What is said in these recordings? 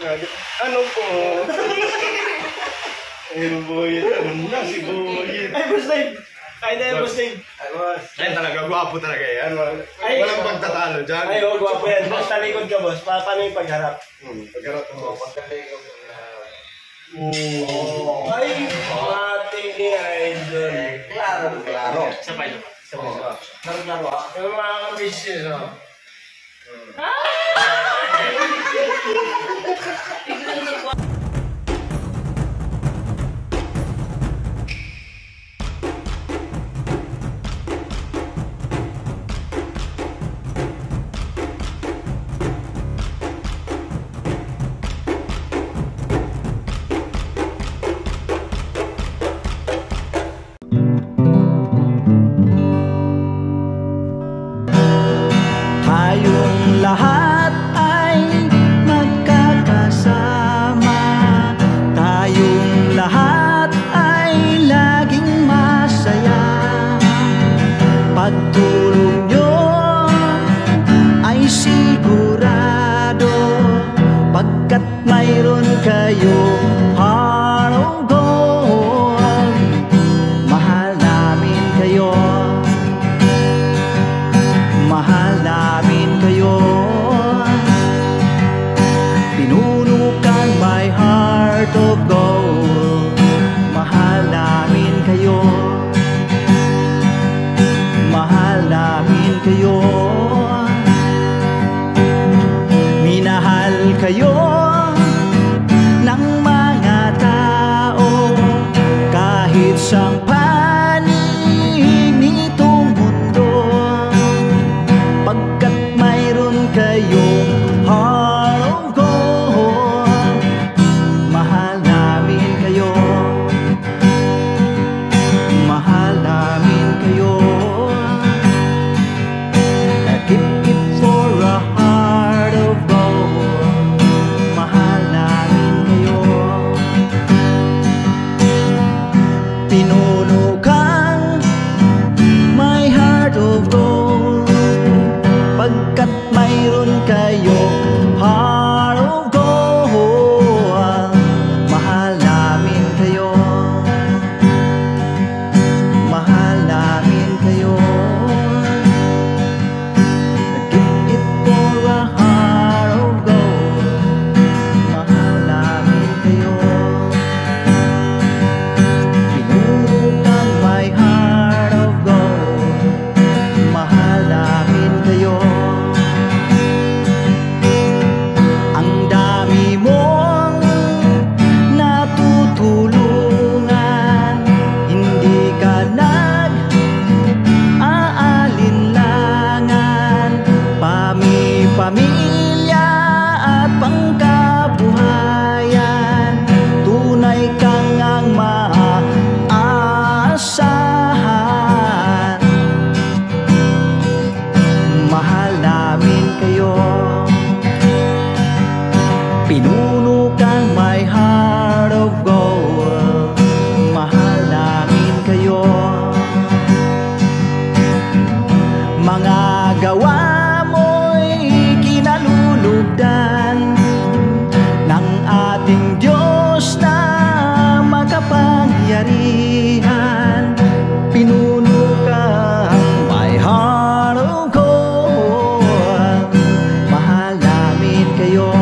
Ano po? Ay, Boyet. Ano na si Boyet? Ay, Bustig! Ay, na yung Bustig! Ay, boss. Ay, talaga. Gwapo talaga yan. Walang pagtatalo dyan. Ay, gwapo yan. Boss, talikod ka, boss. Paano yung pagharap? Pagharap mo. Pagkalikod mo na. Ay, mating ni Idol. Klaro. Klaro. Sabay na. Klaro. Yung mga kabisnes, no? Tayong lahat ay magkakasama, tayong lahat ay laging masaya. Pagtulong nyo ay sigurado, pagkat mayroon kayong heart of gold. Mahal namin kayo, mahal namin kayo. Pinuno kang my heart of gold. Mahal namin kayo, mahal namin kayo. Minahal kayo ng mga tao kahit sang panig nitong mundo, pagkat mayroon kayong heart of gold. Mahal namin kayo, mahal namin kayo. Keep it for a heart of gold. Mahal namin kayo. Pinuno kang my heart of gold, pagkat mayroon kayong heart of gold. Mahal namin kayo, mahal namin kayo. Give it for a heart of gold. Mahal namin kayo. Pinuno kang my heart of gold. Mahal namin kayo. Ang dami mong natutulungan, hindi ka nag-aalinlangan. Pamilya at pangkabuhayan, tunay kang ang maaasahan. Mahal namin kayo. Pinuno kang my heart of gold. Mahal namin kayo. Mga gawa mo'y kinalulugdan ng ating Diyos na makapangyarihan. Pinuno kang my heart of gold. Mahal namin kayo.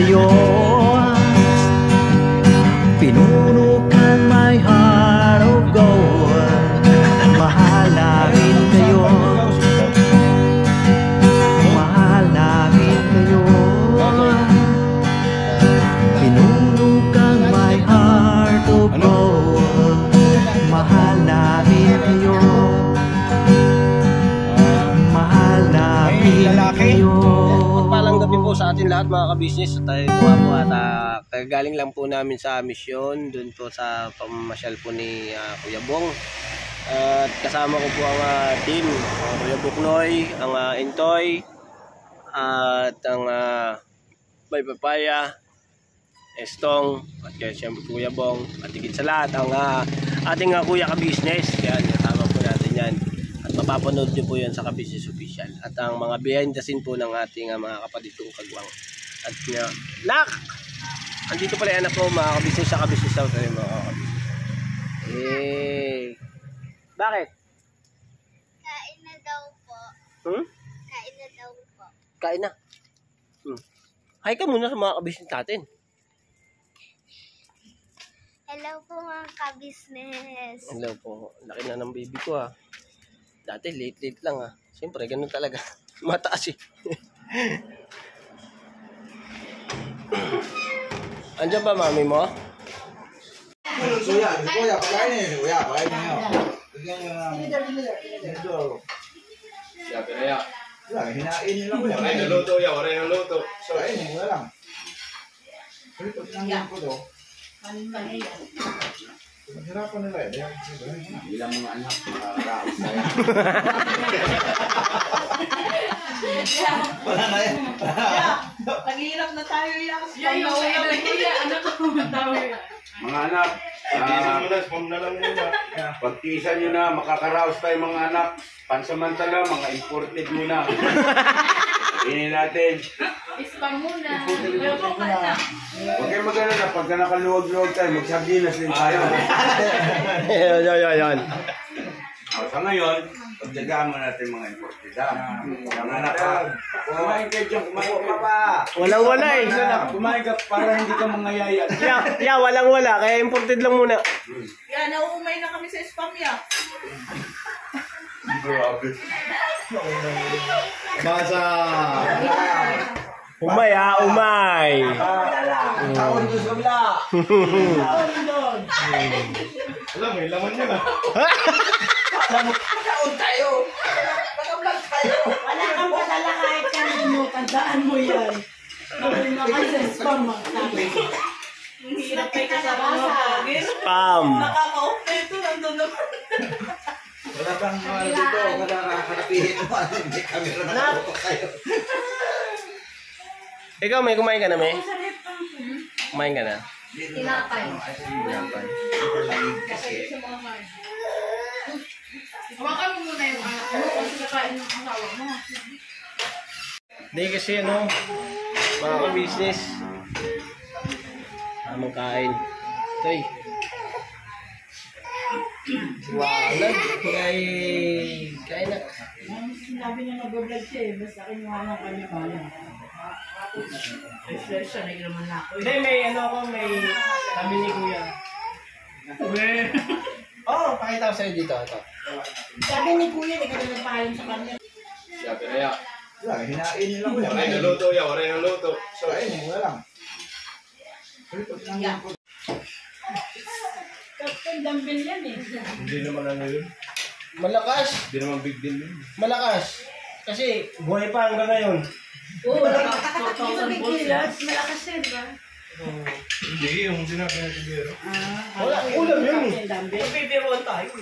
kayo. Pinuno kang my heart of gold. Mahal namin kayo. Mahal namin kayo. Pinuno kang my heart of gold. Mahal namin kayo. Mahal namin kayo. Palang gabi po sa atin lahat mga ka-business. Tayo po at kagaling lang po namin sa misyon doon po sa pamamasyal po ni Kuya Bong. At kasama ko po ang team, Kuya Buknoy, ang Intoy, at ang Bay Papaya, Estong, at kaya siyempre Kuya Bong, at higit sa lahat ang ating Kuya ka-business. Yan, kasama po natin yan. At mapapanood nyo po yan sa Ka-Business Official. At ang mga behind the scene po ng ating mga kapatid kong kagwang. At Nak! Andito pala yung anak ko, mga ka-business sa Ka-Business South. Mga ka-business. Bakit? Kain na daw po. Kain na daw po. Kain na. Hi ka muna sa mga ka-business natin. Hello po mga ka-business. Hello po. Laki na ng baby ko Dati late lang Siyempre, ganun talaga. Mataas Andiyan ba mami mo? Kuya, pakainin. Kuya, pakainin nyo. Bigyan nyo ng... Sabi na yan. Wala, hinain nyo lang kuya. Waray na luto yan, waray na luto. Kainin, wala lang. Pagkot lang yan po do. Maghirapan nila Bilang mga anak, makakaraos na yan. Wala na yan. Naghihirap na tayo yan. Mga anak, Spam na lang yun pagtisan nyo na, makakaraos tayo mga anak. Pansamantala, mga imported muna. Ini natin. Spam muna. Huwag kayo mag-alala, pagka nakaluwag-luwag tayo, magsardinas din tayo. Yan. Sa ngayon, pagdagaan mo natin mga imported Mga anak kumain kayo dyan, kumain ka. Walang-wala Kumain ka para hindi ka mangayaya. walang-wala. Kaya imported lang muna. Yan, nauumay na kami sa spam ya. Grabe. Basa! Umay umay. Tawon doon sa bila. Alam, may laman yun Tawon tayo. Nag-vlog tayo. Wala kang padala kahit kanino. Tandaan mo yan. Nakay sa spam sabi. Hirap kayo kasama. Spam. Nakaka-off na ito. Nandun naman. Wala kang dito. Wala kakarapihin mo. Hindi camera na nakatutok tayo. Ikaw, may kumain ka na, may? Kumain ka na? Tinapay. Hawakan mo muna yung kasi kakain ng asawa mo. Hindi kasi mga ka-business. Tamang kain. Toy. Walag. Kain na. Sinabi niya nag-vlog siya basta kinuha ng kanya-kanya. Siya na naman na ako. Hindi, may sabi ni Kuya. Pakita ko sa'yo dito. Ito. Sabi ni Kuya, hindi ka na nagpaalam sa kanya. Sabi na yan. Wala, hinain nyo lang kuya. Waray na luto yan, waray na luto. Kainin, wala lang. Pagkot lang yan po. Captain Dumbbell yan Hindi naman yun. Malakas. Hindi naman big deal yun. Malakas. Kasi buhay pa hanggang ngayon. Oo, 4,000 volts. Malakas yan, ba? Hindi, yung sinabi na siguro. Wala, ulam yun Bibiruan tayo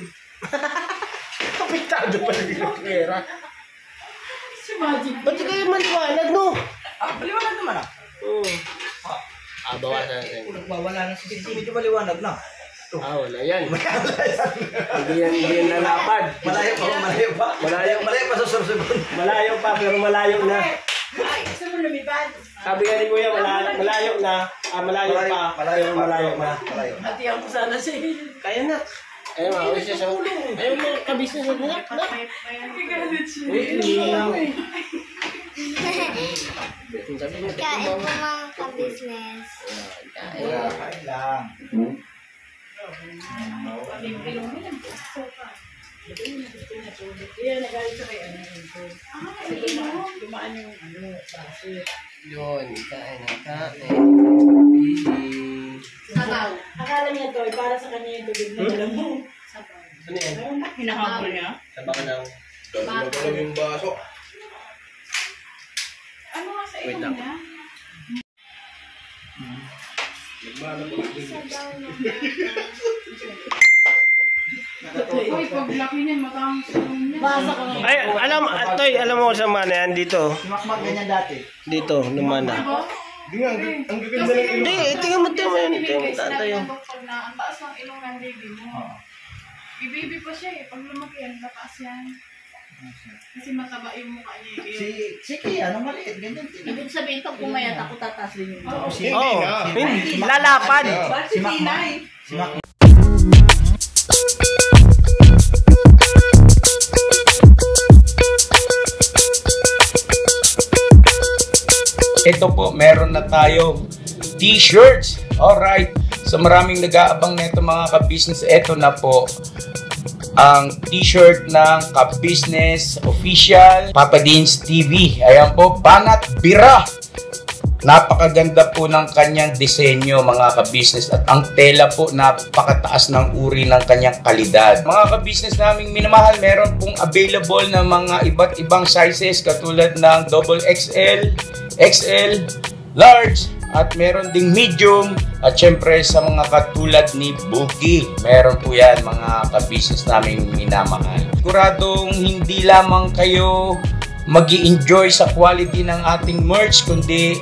Kapitado pa rin yung pera. Si Magic. Ba't di kayo maliwanag, no? Maliwanag naman Bawasan natin. Nagwawala na si Bibi. Medyo maliwanag na. Wala yan. Hindi yan nalapad. Malayo pa. Malayo pa sa sursugon. Malayo pa, pero malayo na. Ay, gusto mo lumipad? Sabi nga ni Kuya, malayo na. Malayo pa, pero malayo na. Hatiyan ko sana si... Kaya na. Ayun mga kabisnes. Ayun mga kabisnes. Kain po mga ka-business. Kain lang. Yun, kain na kain. Akala niya to, para sa kanya yung tubig na alam mo. Ano yan? Hinahabol niya? Saba ka ng... Dalawa yung baso. Ano nga sa Wait ilong lang. niya? Uy, pag laki niyan, matang sa ilong niya. Basa ko nga. Ay, alam mo kung saan mana yan dito. Simakmak ganyan dati. Dito, lumana. Ang gaganda ng ilong. Hindi, tingnan mo yun. Tingnan mo tatay yun. Pag na, ang taas ng ilong ng baby mo. Baby pa siya eh. Pag lumaki yan, tataas yan. Kasi mataba yung mukha niya eh. Si Kia, ano maliit, ganyan din. Ibig sabihin, pag pumayat ako, tataas din yung Oo, Oo, lalapad. Si Tinay. Simakmak. Ito po, meron na tayong t-shirts. Alright. So maraming nag-aabang nito mga ka-business. Ito na po ang t-shirt ng ka-business official Papa Dean's TV. Ayan po, Banat Bira. Napakaganda po ng kanyang disenyo mga ka-business at ang tela po napakataas ng uri ng kanyang kalidad. Mga ka-business naming minamahal, meron pong available na mga iba't ibang sizes katulad ng XXL, XL, large, at meron ding medium at syempre sa mga katulad ni Boogie. Meron po yan mga ka-business naming minamahal. Siguradong hindi lamang kayo mag-i-enjoy sa quality ng ating merch kundi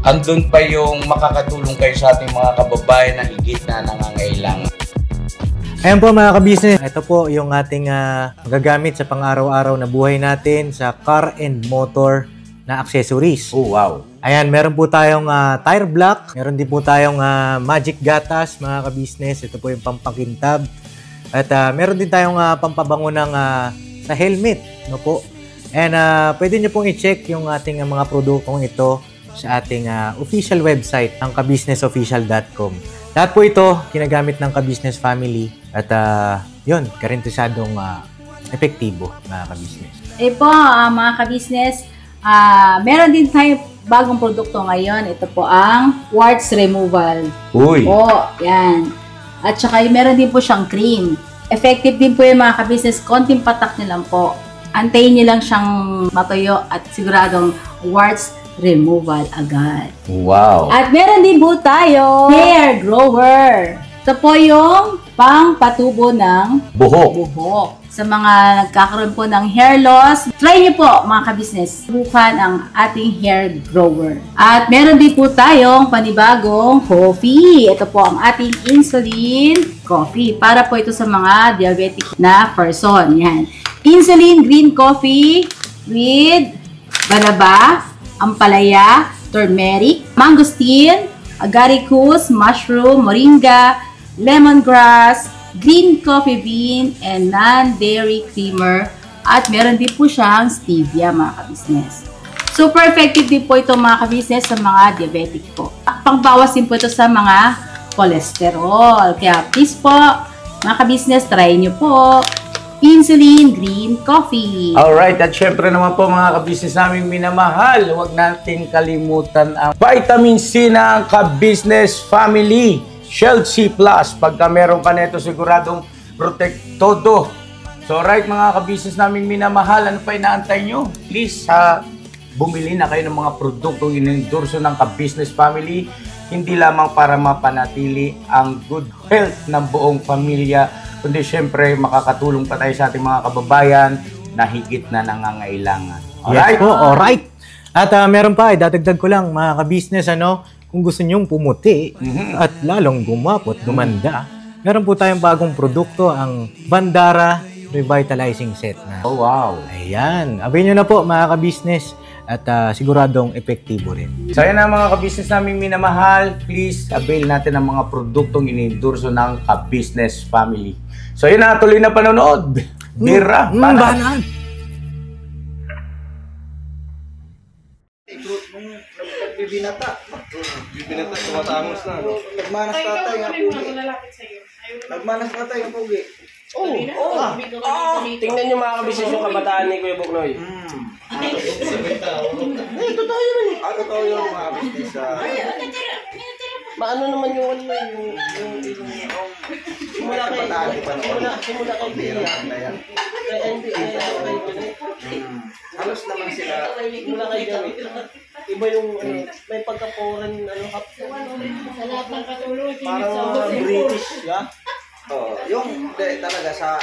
andun pa yung makakatulong kayo sa ating mga kababayan na higit na nangangailangan. Ayan po mga ka-business, ito po yung ating magagamit sa pang-araw-araw na buhay natin sa car and motor na accessories. Oh wow! Ayan, meron po tayong tire block, meron din po tayong magic gatas mga ka-business. Ito po yung pampakintab. At meron din tayong pampabango ng sa helmet, no po. And pwede nyo pong i-check yung ating mga produktong ito sa ating official website, ang kabusinessofficial.com. Lahat po ito ginagamit ng ka-business family at yun, garantisadong epektibo mga ka-business. Eh po, mga ka-business, meron din tayo bagong produkto ngayon. Ito po ang warts removal. Uy! Po, yan. At saka meron din po siyang cream. Effective din po yung mga ka-business. Konting patak nyo lang po. Antayin nyo lang siyang matuyo at siguradong warts removal agad. Wow! At meron din po tayo hair grower. Ito po yung pang-patubo ng buhok. Sa mga nagkakaroon po ng hair loss, try nyo po mga ka-business. Subukan ang ating hair grower. At meron din po tayong panibagong coffee. Ito po ang ating insulin coffee. Para po ito sa mga diabetic na person. Yan. Insulin green coffee with banaba, ampalaya, turmeric, mangosteen, agaricus, mushroom, moringa, lemongrass, green coffee bean, and non-dairy creamer. At meron din po siyang stevia mga ka-business. Super effective din po ito mga ka-business sa mga diabetic po. Pangbawas din po ito sa mga cholesterol. Kaya please po, mga ka-business, try nyo po insulin green coffee. Alright, at syempre naman po mga ka-business naming minamahal, huwag nating kalimutan ang vitamin C ng ka-business family. Shield C+. Pagka meron ka nito, siguradong protektodo. So right mga ka-business naming minamahal, ano pa inaantay nyo? Please, bumili na kayo ng mga produktong inendorso ng ka-business family. Hindi lamang para mapanatili ang good health ng buong pamilya, kundi syempre makakatulong pa tayo sa ating mga kababayan na higit na nangangailangan. Alright? Yes po, alright. At meron pa, dadagdag ko lang mga ka-business, kung gusto nyong pumuti at lalong gumapot, gumanda, meron po tayong bagong produkto, ang Bandara Revitalizing Set. Oh wow! Ayan, abay nyo na po mga ka-business. at siguradong epektibo rin. So yan na mga ka-business namin minamahal, please avail natin ang mga produktong ini-endorso ng ka-business family. So yun na, tuloy na panonood. Bira, Banat! Bibinata. Bibinata, tumatangos na. Nagmanas tatay nga pugi. Nagmanas tatay nga pugi. Tingnan nyo mga kabisnes yung kabataan ni Kuya Buknoy. Totoo yun eh. Totoo yun mga business. Maano naman yung simula kay simula kay Bia. Halos naman sila. Simula kay Gawi. Iba yung may pagka-foreign parang British, ya? Oh, yung talaga sa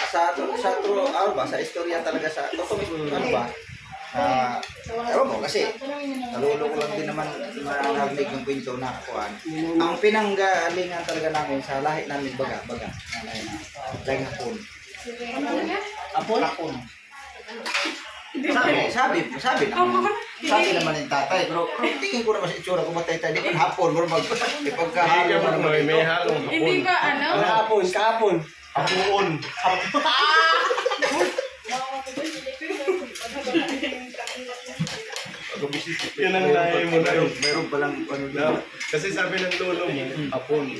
istorya talaga sa ano ba? Ewan mo kasi naluloko lang din naman narinig yung kwento na kuan. Ang pinanggalingan talaga namin sa lahi namin baga. Dahil hapon. Hapon? Sabi naman yung tatay, pero tingin ko naman sa itsura ko matay tayo, di ba hapon, bro, ipagkahalo naman may halong hapon. Hindi ka Kahapon. Hapuon. Yan ang lahi mo na yun. Meron palang ano Na, kasi sabi ng lolo mo, hapon.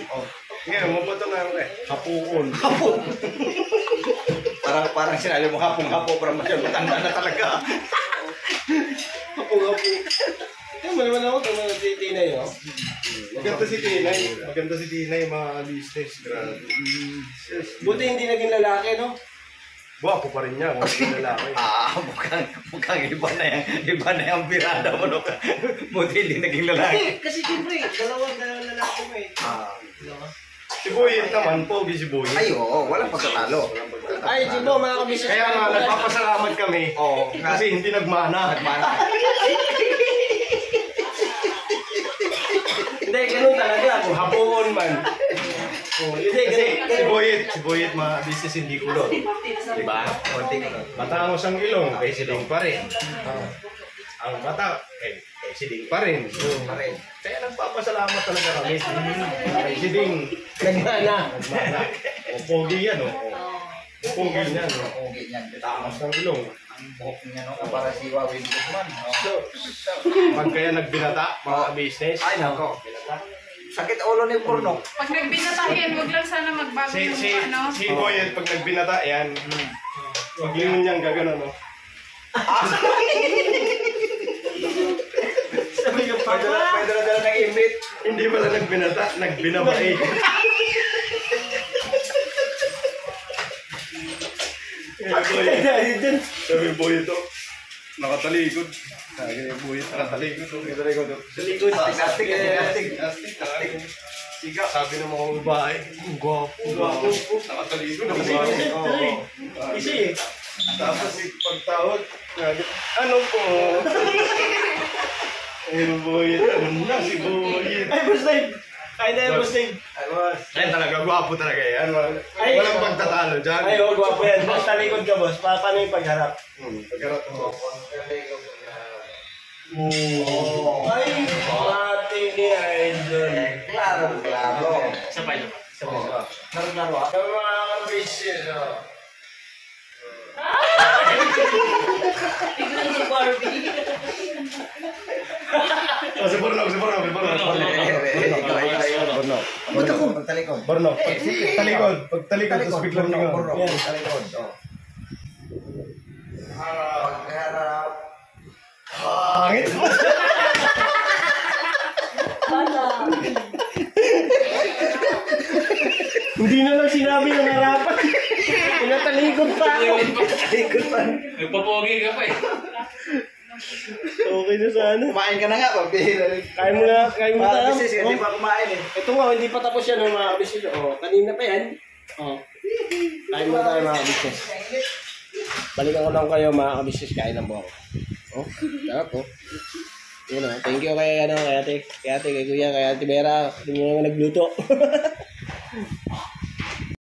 Ngayon, mabato na ako hapuon. Parang sinabi mo hapong-hapo, parang matanda na talaga. Hapo. Maliwan ako kung mga Tinay, no? Maganda si Tinay, mga business. Grabe. Buti hindi naging lalaki, no? Buwapo pa rin niya kung hindi lalaki. Mukhang iba na yung birada mo, no? Buti hindi naging lalaki. Kasi siyempre, dalawang lalaki mo eh. Si Boyet naman, pogi si Boyet. Ay, oo, walang pagkatalo. Ay, Jibo, mga kabisnes. Kaya nga, nagpapasalamat kami. Kasi hindi nagmana. Hindi, ganun talaga. Kung hapuon man. Hindi, Kasi si Boyet mga business hindi kulot. Diba? Matangos ang ilong, kay siling pa rin. Ang mata, kay siling pa rin. Kaya nagpapasalamat talaga kami. Kay siling. Nagmana. O pogi yan, o. Pogi niyan, o. Pogi niyan. Tangos ng ilong. Ang buhok niya, no? Para si Wawin Guzman. Pag kaya nagbinata, mga business. Ay, nako. Sakit ulo ni Purno. Pag nagbinatahin, wag lang sana magbago yung Si Boyet, pag nagbinata, yan. Pag lingon niyang gagano, no? Sabi ko, pwede na ng imit. Hindi pala nagbinata, nagbinabae. Sabi Boyet to, nakatalikod. Sabi Boyet, nakatalikod. Sa likod. Astig. Siga. Sabi ng mga babae, gwapo. Nakatalikod. Isi eh. Tapos pagtawag, ano po? Ayun, Boyet. Ano na si Boyet? Ay, Busday! Ay, na yung Busday! Ay, talaga, gwapo talaga yan. Walang pagtatalo dyan. Ay, oh, gwapo yan. Boss, talikod ka, boss. Paano yung pagharap? Pagkarap mo. Ay, ating idol. Klaro. Sabay. Laro. Ang mga kabisnes, tignan si Barbie. Si Borno. Ba't ako? Pagtalikod. Borno. Pagtalikod, tapos biglang lingon. Borno. Pagtalikod. Pagharap. Hangit. Hindi na lang sinabi ng harapan. Pinatalikod pa ako. Nagpapogi ka pa eh. Okay na sana. Kumain ka na nga, pabihira. Kain mo na tayo. Business, hindi pa kumain eh. Ito nga, hindi pa tapos yan ng mga business. Kanina pa yan. Kain mo tayo mga business. Balikan ko lang kayo mga business. Kain lang po ako. Sarap po. Yun o. Thank you kay ate, kay kuya, kay ate Vera. Hindi mo naman nagluto.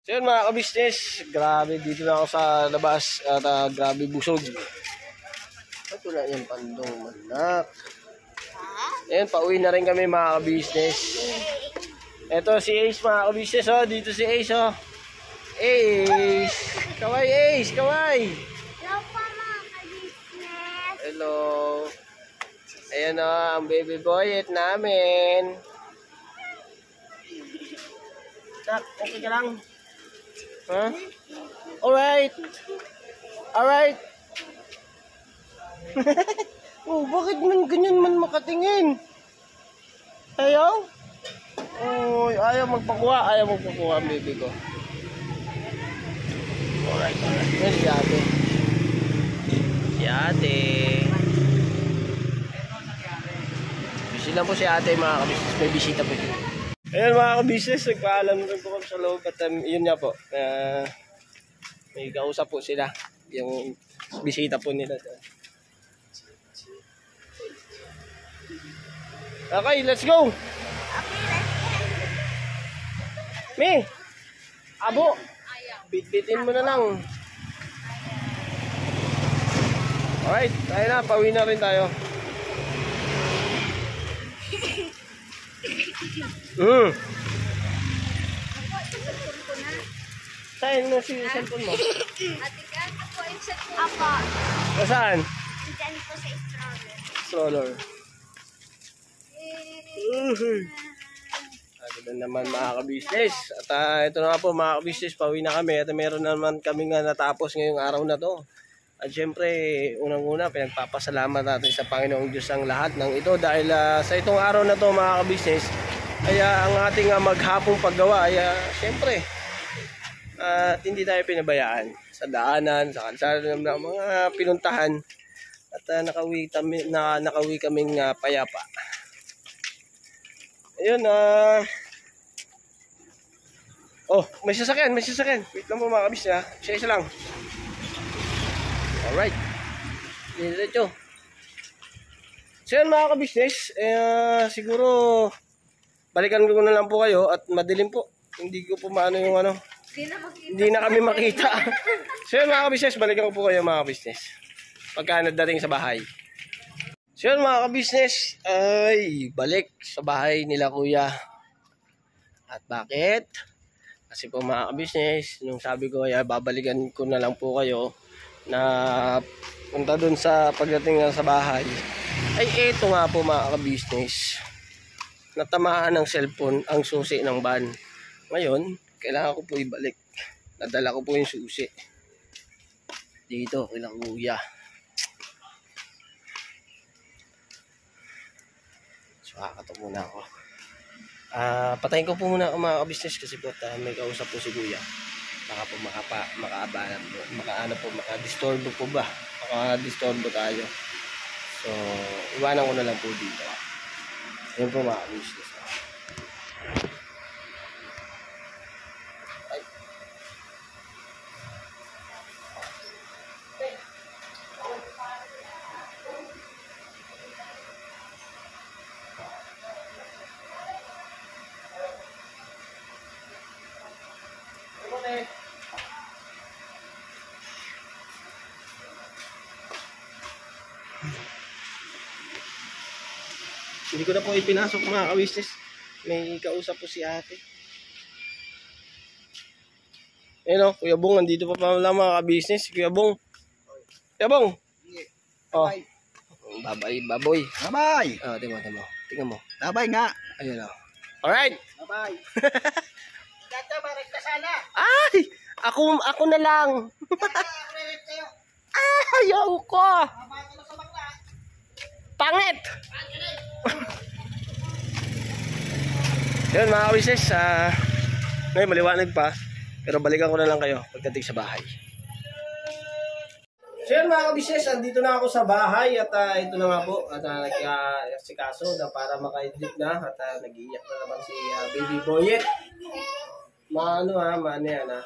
So yun mga ka-business, grabe dito na ako sa labas at grabe busog. Wala yung pandong manak. Ayan, pauwi na rin kami mga ka-business. Ito si Ace mga ka-business, oh. Dito si Ace, oh. Ace! Kaway, Ace! Kaway! Hello po mga ka-business. Hello! Ayan, oh, ang baby boy namin. Nak, okay ka lang? Ha? Alright! Alright! Oh, bakit man ganyan man makatingin? Ayaw? Oh, ayaw magpakuha ang baby ko. Alright. Yan si ate. Si ate. Busy lang po si ate mga kabisnes. May bisita po siya. Ayan mga kabisnes, nagpaalam rin po kami sa loob. At yun nga po. May kausap po sila. Yung bisita po nila. Okay, let's go! Mi! Abo! Bit-bitin mo na lang. Alright, tayo na. Pauwi na rin tayo. Saan mo si cellphone mo? Ate ka, ako yung cellphone. Apo. Saan? Diyan po sa stroller. Stroller. Agad naman mga ka-business. At ito na nga po mga ka-business, pauwi na kami. At meron naman kami nga natapos ngayong araw na to. At syempre, unang-una, pinagpapasalamat natin sa Panginoong Diyos ang lahat ng ito. Dahil sa itong araw na to mga ka-business, ay ang ating maghapong paggawa ay syempre, at hindi tayo pinabayaan sa daanan, sa kalsada ng mga pinuntahan. At nakauwi kaming payapa. Ayun, oh, may sasakyan. Wait lang po mga kabis, ha. Isa lang. Alright. Diretso. So yan mga kabisnes, siguro balikan ko na lang po kayo at madilim po. Hindi ko po maano yung ano. Hindi na kami makita. So yan mga kabisnes, balikan ko po kayo mga kabisnes. Pagka nadating sa bahay. So yun mga ka-business, ay balik sa bahay nila kuya. At bakit? Kasi po mga ka-business, nung sabi ko ay babalikan ko na lang po kayo na punta dun sa pagdating sa bahay. Ay eto nga po mga ka-business, natamaan ng cellphone ang susi ng van. Ngayon, kailangan ko po ibalik. Nadala ko po yung susi dito kailang kuya. Kakato muna ako. Patayin ko po muna ako mga ka-business kasi po may kausap po si kuya. Baka po makaabalan po. Makadistorbo po ba? Makadistorbo tayo. So, iwanan ko na lang po dito. Ayun po mga ka-business. Hindi ko na po ipinasok mga ka-business. May kausap po si ate. Ayun o, Kuya Bong, nandito pa pala mga ka-business. Kuya Bong. Kuya Bong. Oh. Baboy. Bye-bye! Tingnan mo. Bye-bye nga! Ayun o. Alright. Bye-bye! Dito, marik ka sana! Ay! Ako na lang. Ayaw ko. Pangit. Yun mga ka-business, ngayon maliwanag pa, pero balikan ko na lang kayo pagdating sa bahay. So yun mga ka-business, andito na ako sa bahay at ito na nga po, at nagkasikaso na para maka-edit na at nag-iiyak na naman si baby boyet. Maano yan ha.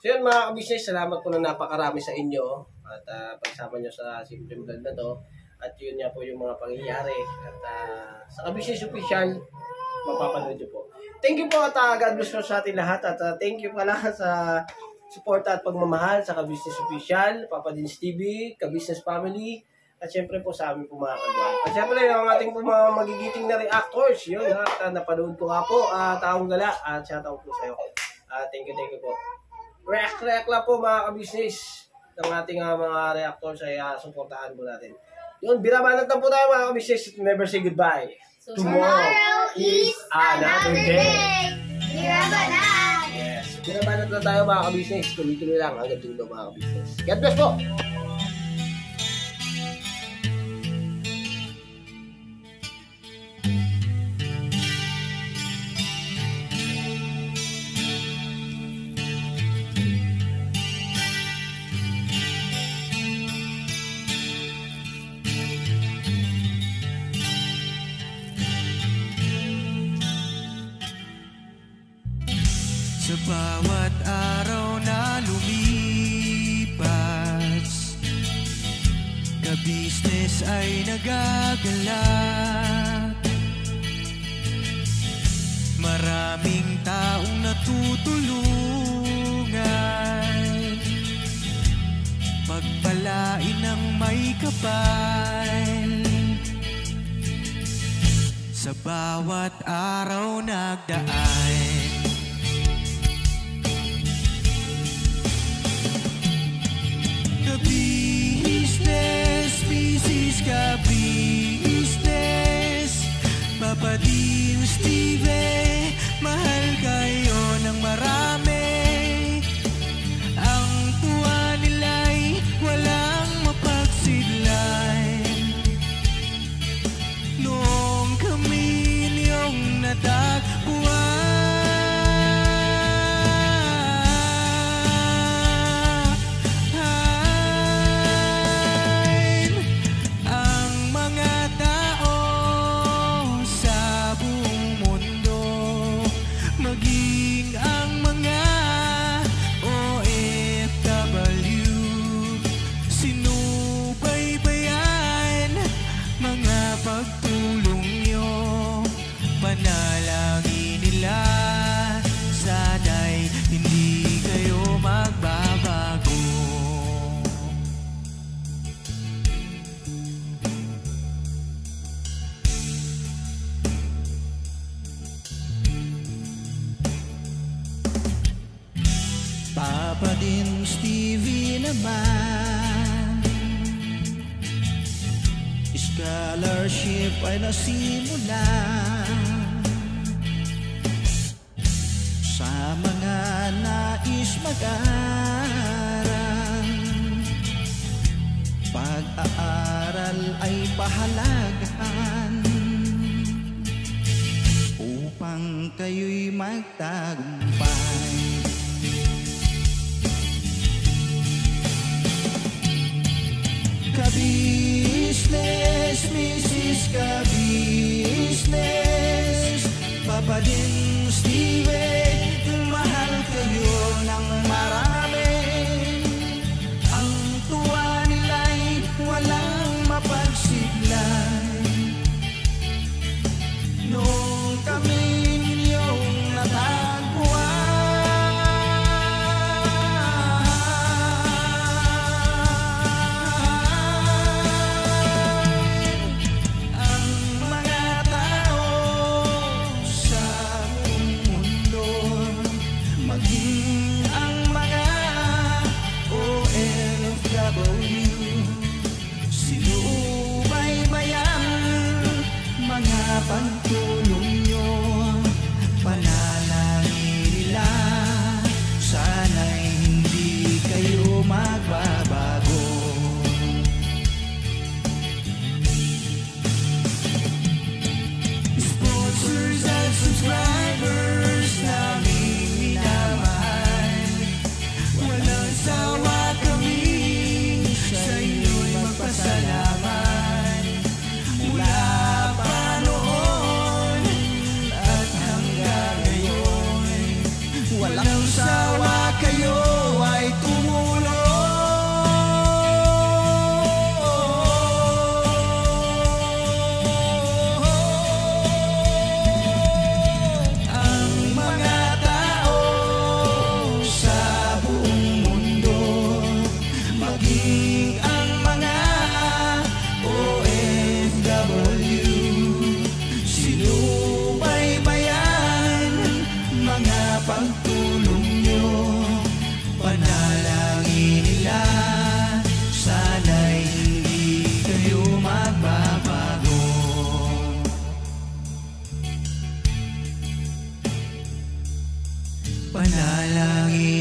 So yun mga ka-business, salamat po na napakarami sa inyo at pagsama nyo sa simpleng vlog na to. At yun nga po yung mga pangyayari. At sa ka-business official, mapapanood nyo po. Thank you po at God bless po sa ating lahat. At thank you pala sa suporta at pagmamahal sa ka-business official, Papa Dins TV, ka-business family, At syempre po sa amin po mga kagawad. At syempre ang ating po mga magigiting na reactors, yun ha, napanood ko nga po, Taong Gala, at shoutout po sa'yo. Thank you po. React lang po mga kabisnes ng ating mga reactors ay suportahan po natin. Yun, binabanat na po tayo mga kabisnes. Never say goodbye. Tomorrow is another day. Binabanat! Yes, binabanat na tayo mga kabisnes. Tuloy-tuloy lang hanggang dulo mga kabisnes. God bless po! Sa bawat araw na lumipas, ka-business ay nagagalak. Maraming taong natutulungan, pagpalain ng may kapal. Sa bawat araw nagdaan, ka-business, business ka-business, Papa Dio, Steve, mahal kayo ng marami. Ang tuwa nila'y walang mapagsidlan. Noong kami niyong natagpuan, pagtulong nyo, panalangin nila, sana'y hindi kayo magbabago. Papa din Stevie naman, scholarship ay nasimula sa mga nais mag-aral. Pag-aaral ay pahalagahan upang kayo'y magtagumpay. Ka-business, Mrs. Ka-business, Papa din Steve, mahal kayo ng marami. Ang tuwa nila'y walang mapagsidlan. Noong kami ninyong natagpuan, maging ang manalangin.